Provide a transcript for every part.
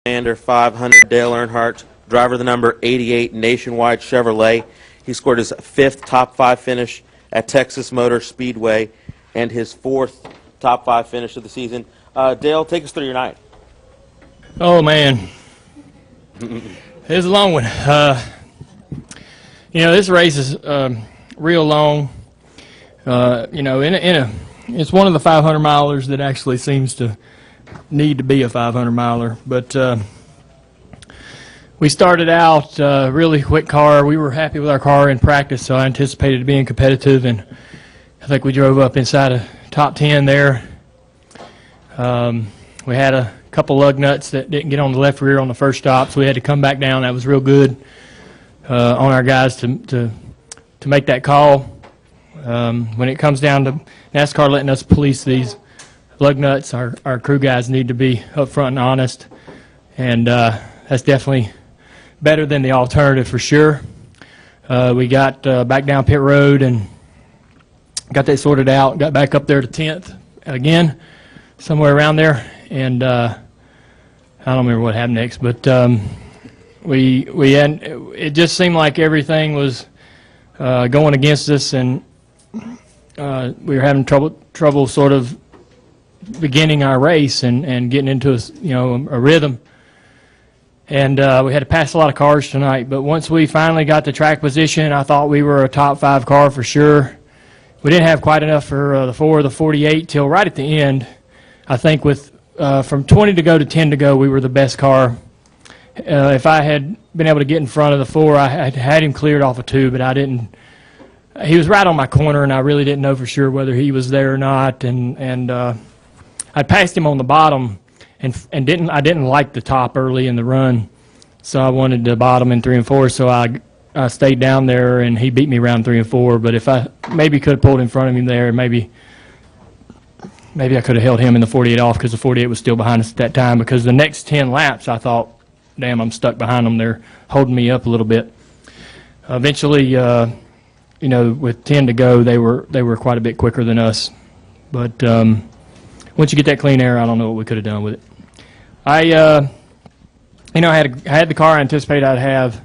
Commander 500 Dale Earnhardt, driver of the number 88 Nationwide Chevrolet. He scored his 5th top 5 finish at Texas Motor Speedway and his 4th top 5 finish of the season. Dale, take us through your night. Oh man, it was a long one. This race is real long. It's one of the 500 milers that actually seems to need to be a 500 miler. But we started out really quick car. We were happy with our car in practice, so I anticipated being competitive, and I think we drove up inside a top 10 there. We had a couple lug nuts that didn't get on the left rear on the first stop, so we had to come back down. That was real good on our guys to make that call. When it comes down to NASCAR letting us police these lug nuts, our crew guys need to be upfront and honest, and that's definitely better than the alternative for sure. We got back down pit road and got that sorted out, got back up there to 10th again, somewhere around there, and I don't remember what happened next, but it just seemed like everything was going against us, and we were having trouble sort of beginning our race and getting into a rhythm. And we had to pass a lot of cars tonight, but once we finally got the track position, I thought we were a top 5 car for sure. We didn't have quite enough for the 4 or the 48 till right at the end. I think with from 20 to go to 10 to go, we were the best car. If I had been able to get in front of the 4, I had him cleared off of 2, but I didn't. He was right on my corner, and I really didn't know for sure whether he was there or not. And I passed him on the bottom, and didn't like the top early in the run, so I wanted the bottom in 3 and 4. So I stayed down there, and he beat me around 3 and 4. But if I maybe could have pulled in front of him there, maybe I could have held him in the 48 off, because the 48 was still behind us at that time. Because the next 10 laps, I thought, damn, I'm stuck behind them. They're holding me up a little bit. Eventually, with 10 to go, they were quite a bit quicker than us. But once you get that clean air, I don't know what we could have done with it. I had the car I anticipated I'd have.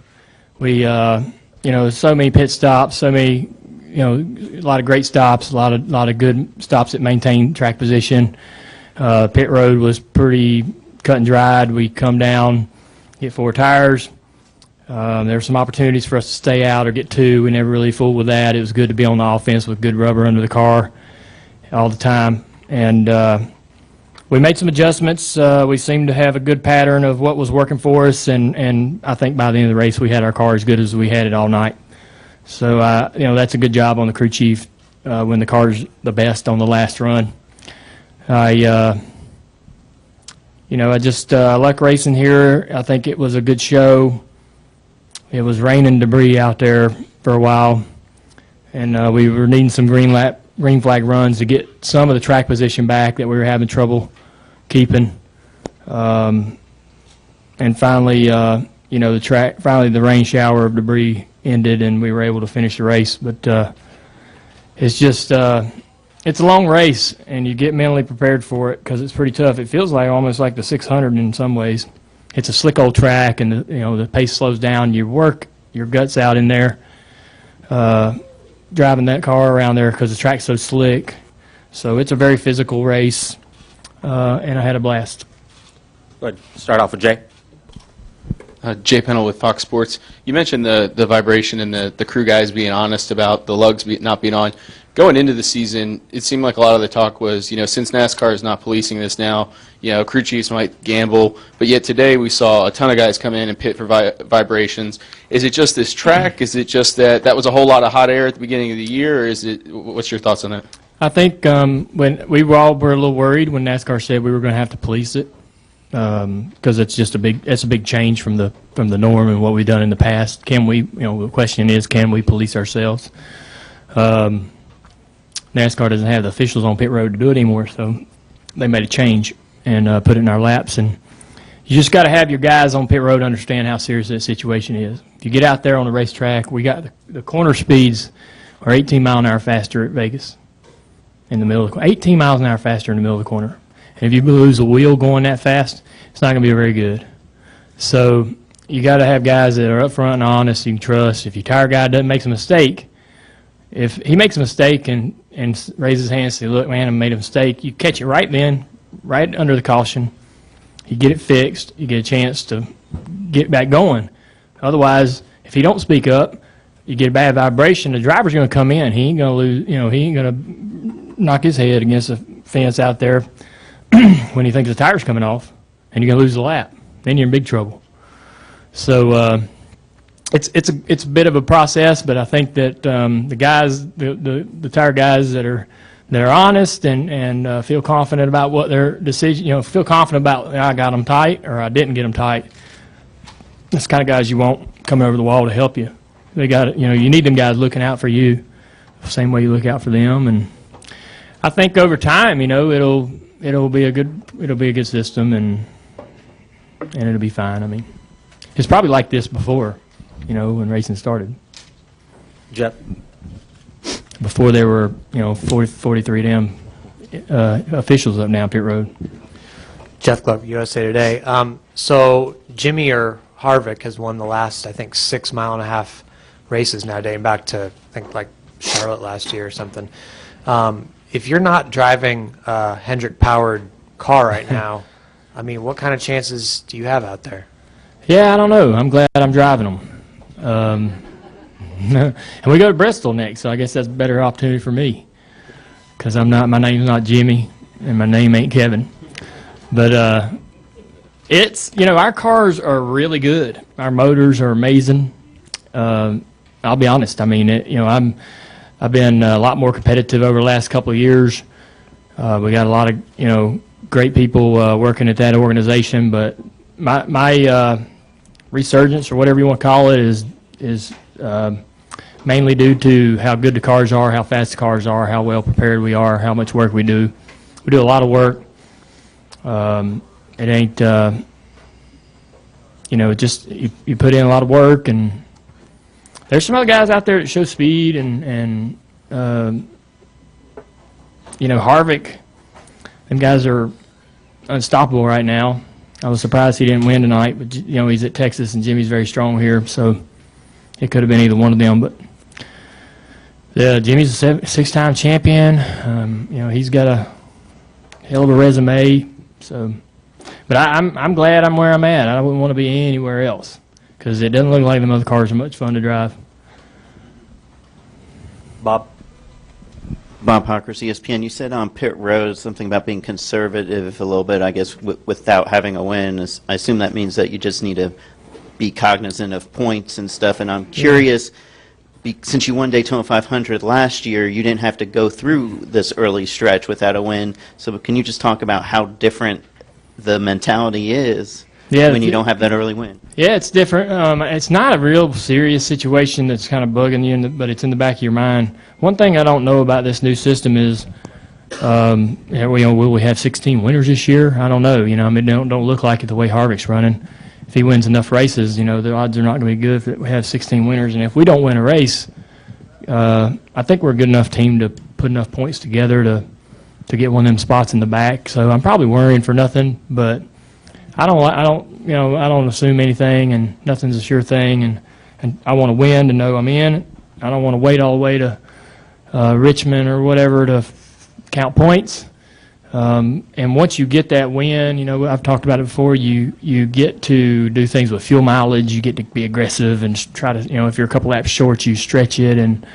We, so many pit stops, so many, a lot of great stops, a lot of good stops that maintain track position. Pit road was pretty cut and dried. We come down, get 4 tires. There were some opportunities for us to stay out or get 2. We never really fooled with that. It was good to be on the offense with good rubber under the car all the time. And we made some adjustments. We seemed to have a good pattern of what was working for us, and I think by the end of the race we had our car as good as we had it all night. So, that's a good job on the crew chief when the car's the best on the last run. I like racing here. I think it was a good show. It was raining debris out there for a while, and we were needing some green flag runs to get some of the track position back that we were having trouble keeping. And finally, the rain shower of debris ended, and we were able to finish the race. But it's just it's a long race, and you get mentally prepared for it because it's pretty tough. It feels like almost like the 600 in some ways. It's a slick old track, and the pace slows down. You work your guts out in there, driving that car around there because the track's so slick. So it's a very physical race, and I had a blast. Go ahead. Start off with Jay. Jay Pennell with Fox Sports. You mentioned the vibration and the crew guys being honest about the lugs not being on. Going into the season, it seemed like a lot of the talk was, since NASCAR is not policing this now, crew chiefs might gamble. But yet today we saw a ton of guys come in and pit for vibrations. Is it just this track? Is it just that was a whole lot of hot air at the beginning of the year? Or what's your thoughts on that? I think when we were a little worried when NASCAR said we were going to have to police it, because it's just a big change from the norm and what we've done in the past. Can we? The question is, can we police ourselves? NASCAR doesn't have the officials on pit road to do it anymore, so they made a change and put it in our laps. And you just got to have your guys on pit road understand how serious that situation is. If you get out there on the racetrack, we got the corner speeds are 18 mile an hour faster at Vegas in the middle of the 18 miles an hour faster in the middle of the corner. And if you lose a wheel going that fast, it's not going to be very good. So you got to have guys that are upfront and honest, you can trust. If your tire guy doesn't make a mistake, if he makes a mistake and raises his hand and say, look, man, I made a mistake, you catch it right then, right under the caution. You get it fixed. You get a chance to get back going. Otherwise, if he don't speak up, you get a bad vibration. The driver's going to come in. He ain't going to lose. You know, he ain't going to knock his head against a fence out there when he thinks the tire's coming off, and you're going to lose the lap. Then you're in big trouble. So it's a bit of a process, but I think that the guys, the tire guys that are honest and feel confident about what their decision, you know, feel confident about I got them tight or I didn't get them tight. That's the kind of guys you want coming over the wall to help you. They got, you know, you need them guys looking out for you, the same way you look out for them. And I think over time, you know, it'll be a good system and it'll be fine. I mean, it's probably like this before, you know, when racing started. Jeff? Before there were, you know, 43 damn officials up down pit road. Jeff Glover, USA Today. So Jimmy or Harvick has won the last, I think, 6.5 mile races now, dating back to, I think, like Charlotte last year or something. If you're not driving a Hendrick-powered car right now, I mean, what kind of chances do you have out there? Yeah, I don't know. I'm glad I'm driving them. And we go to Bristol next, so I guess that's a better opportunity for me because my name's not Jimmy and my name ain't Kevin. But it's, you know, our cars are really good. Our motors are amazing. I'll be honest. I mean, you know, I've been a lot more competitive over the last couple of years. We got a lot of, you know, great people working at that organization, but my resurgence or whatever you want to call it is mainly due to how good the cars are, how fast the cars are, how well prepared we are, how much work we do. We do a lot of work. It ain't, you know, just you put in a lot of work, and there's some other guys out there that show speed, and you know, Harvick, them guys are unstoppable right now. I was surprised he didn't win tonight, but, you know, he's at Texas, and Jimmy's very strong here, so it could have been either one of them. But Jimmy's a 6-time champion. You know, he's got a hell of a resume. So, but I'm glad I'm where I'm at. I wouldn't want to be anywhere else because it doesn't look like them other cars are much fun to drive. Bob? Bob Hawkers, ESPN. You said on pit road something about being conservative a little bit, I guess, without having a win. I assume that means that you just need to be cognizant of points and stuff. And I'm curious, since you won Daytona 500 last year, you didn't have to go through this early stretch without a win. So can you just talk about how different the mentality is when you don't have that early win? Yeah, it's different. It's not a real serious situation that's kind of bugging you, but it's in the back of your mind. One thing I don't know about this new system is, will we have 16 winners this year? I don't know. You know, I mean, don't look like it the way Harvick's running. If he wins enough races, you know, the odds are not going to be good if we have 16 winners. And if we don't win a race, I think we're a good enough team to put enough points together to get one of them spots in the back. So I'm probably worrying for nothing, but I don't assume anything, and nothing's a sure thing. And I want to win to know I'm in. I don't want to wait all the way to Richmond or whatever to count points. And once you get that win, you know, I've talked about it before, you get to do things with fuel mileage. You get to be aggressive and try to, you know, if you're a couple laps short, you stretch it. And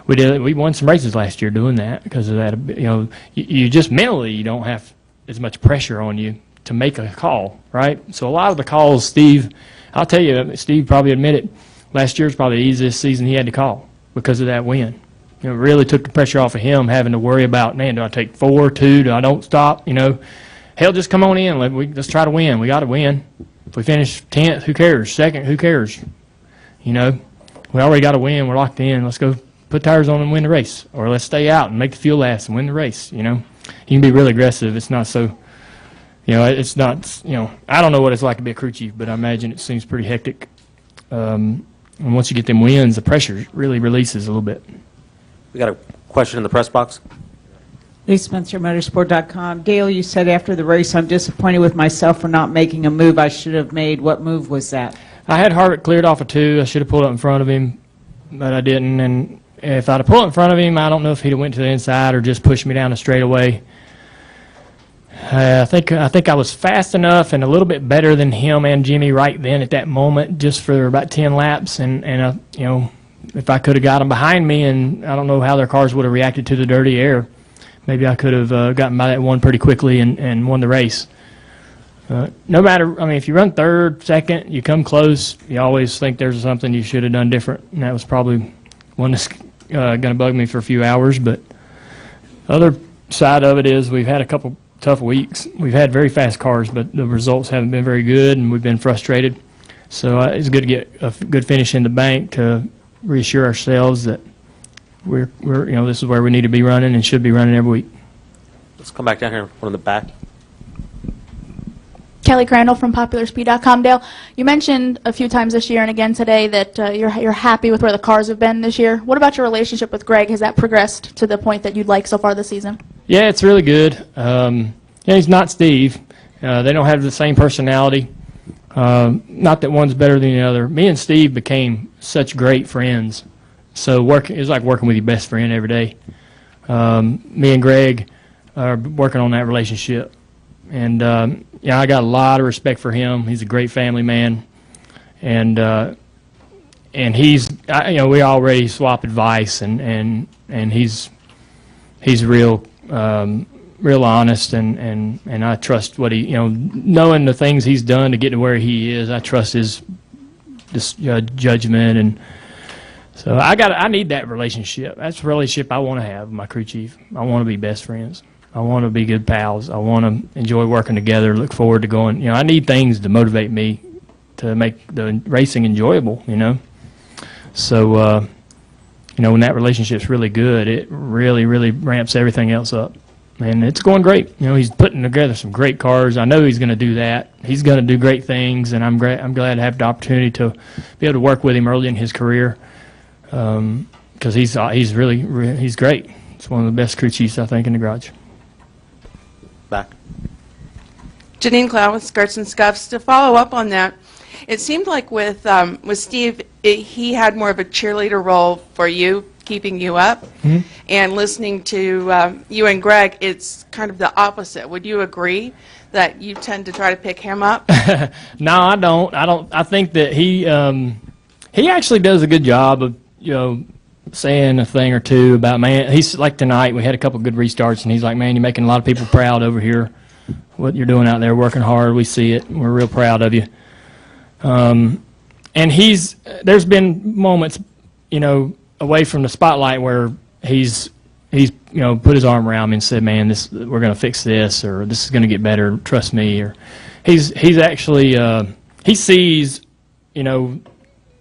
we won some races last year doing that because of that. You know, you just mentally, you don't have as much pressure on you to make a call, right? So a lot of the calls, Steve, I'll tell you, Steve probably admitted last year's probably the easiest season he had to call because of that win. You know, it really took the pressure off of him having to worry about, man, do I take 4, 2, do I don't stop? You know, hell, just come on in. Let's try to win. We got to win. If we finish 10th, who cares? Second, who cares? You know, we already got to win. We're locked in. Let's go put tires on and win the race. Or let's stay out and make the fuel last and win the race, you know. You can be really aggressive. It's not so, you know, it's not, you know, I don't know what it's like to be a crew chief, but I imagine it seems pretty hectic. And once you get them wins, the pressure really releases a little bit. We got a question in the press box. Lee Spencer, Motorsport.com. Dale, you said after the race, I'm disappointed with myself for not making a move I should have made. What move was that? I had Harvick cleared off of 2. I should have pulled up in front of him, but I didn't. And if I'd have pulled in front of him, I don't know if he'd have went to the inside or just pushed me down the straightaway. I think I was fast enough and a little bit better than him and Jimmy right then at that moment, just for about 10 laps. And you know, if I could have got them behind me, and I don't know how their cars would have reacted to the dirty air, maybe I could have gotten by that one pretty quickly and won the race. No matter, I mean, if you run third, second, you come close, you always think there's something you should have done different, and that was probably one that's going to bug me for a few hours. But the other side of it is we've had a couple tough weeks. We've had very fast cars, but the results haven't been very good, and we've been frustrated. So it's good to get a good finish in the bank to reassure ourselves that we're you know, this is where we need to be running and should be running every week. Let's come back down here, one in the back. Kelly Crandall from PopularSpeed.com. Dale, you mentioned a few times this year and again today that you're happy with where the cars have been this year. What about your relationship with Greg? Has that progressed to the point that you'd like so far this season? Yeah, it's really good. Yeah, he's not Steve. They don't have the same personality. Not that one's better than the other. Me and Steve became such great friends. So it's like working with your best friend every day. Me and Greg are working on that relationship. And yeah, I got a lot of respect for him. He's a great family man. And he's, you know, we already swap advice, and he's real honest, and I trust what he, you know, knowing the things he's done to get to where he is, I trust his judgment. And so I need that relationship. That's the relationship I want to have with my crew chief. I want to be best friends. I want to be good pals. I want to enjoy working together, look forward to going. You know, I need things to motivate me to make the racing enjoyable, you know. So, you know, when that relationship's really good, it really, really ramps everything else up. And it's going great. You know, he's putting together some great cars. I know he's going to do that. He's going to do great things, and I'm glad to have the opportunity to be able to work with him early in his career, because he's great. He's one of the best crew chiefs, I think, in the garage. Back. Janine Cloud with Skirts and Scuffs. To follow up on that, it seemed like with Steve, he had more of a cheerleader role for you, keeping you up, and listening to you and Greg, it's kind of the opposite. Would you agree that you tend to try to pick him up? No, I don't. I think that he actually does a good job of, you know, saying a thing or two about, man, he's like tonight, we had a couple good restarts, and he's like, man, you're making a lot of people proud over here, what you're doing out there, working hard, we see it, we're real proud of you. And there's been moments, you know, away from the spotlight where he's you know, put his arm around me and said, man, we're going to fix this, or this is going to get better, trust me. Or he's actually, he sees, you know,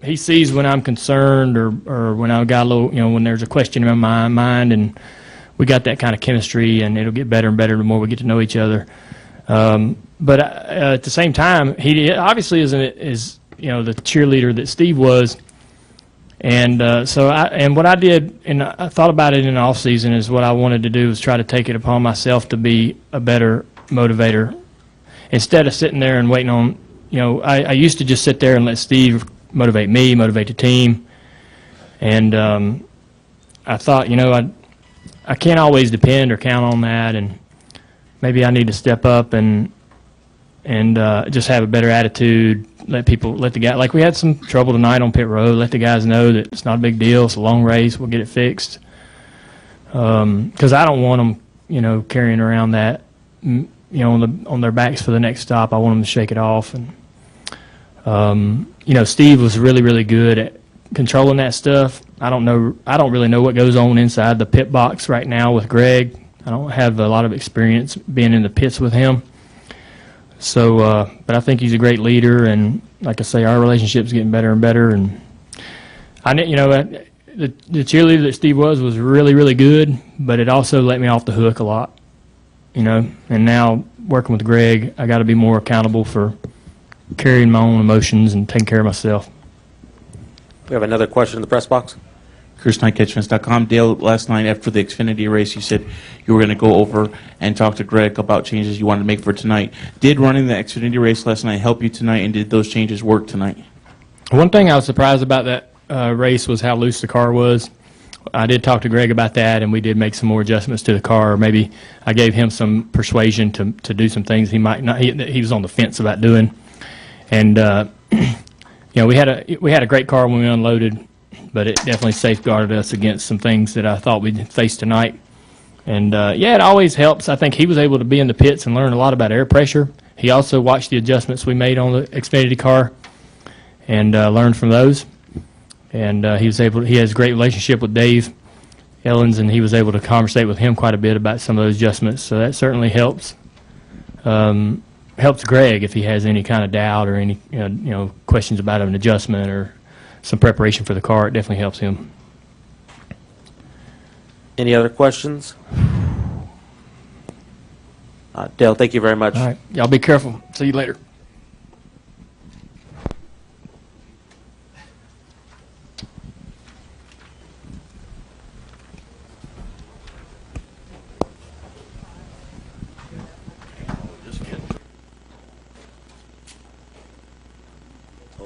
he sees when I'm concerned, or when I've got a little, you know, when there's a question in my mind, and we got that kind of chemistry, and it'll get better and better the more we get to know each other. But at the same time, he obviously is you know, the cheerleader that Steve was. And so what I did, and I thought about it in the off season, is what I wanted to do was try to take it upon myself to be a better motivator, instead of sitting there and waiting on, you know, I used to just sit there and let Steve motivate me, motivate the team, and I thought, you know, I can't always depend or count on that, and maybe I need to step up and just have a better attitude. Let the guy, like we had some trouble tonight on pit road, let the guys know that it's not a big deal. It's a long race. We'll get it fixed. Because I don't want them, you know, carrying around that, you know, on their backs for the next stop. I want them to shake it off. And you know, Steve was really, really good at controlling that stuff. I don't really know what goes on inside the pit box right now with Greg. I don't have a lot of experience being in the pits with him. So, but I think he's a great leader, and like I say, our relationship's getting better and better. And you know, the cheerleader that Steve was really, really good, but it also let me off the hook a lot, you know. And now working with Greg, I got to be more accountable for carrying my own emotions and taking care of myself. We have another question in the press box. ChrisKnightCatchfence.com. Dale, last night after the Xfinity race, you said you were going to go over and talk to Greg about changes you wanted to make for tonight. Did running the Xfinity race last night help you tonight, and did those changes work tonight? One thing I was surprised about that race was how loose the car was. I did talk to Greg about that, and we did make some more adjustments to the car. Maybe I gave him some persuasion to do some things he might not. He was on the fence about doing, and we had a great car when we unloaded, but it definitely safeguarded us against some things that I thought we'd face tonight. And it always helps. I think he was able to be in the pits and learn a lot about air pressure. He also watched the adjustments we made on the Xfinity car and learned from those. And he has a great relationship with Dave Ellens, and he was able to conversate with him quite a bit about some of those adjustments. So that certainly helps. Helps Greg if he has any kind of doubt or any questions about an adjustment or some preparation for the car. It definitely helps him. Any other questions? Dale, thank you very much. All right, y'all be careful. See you later.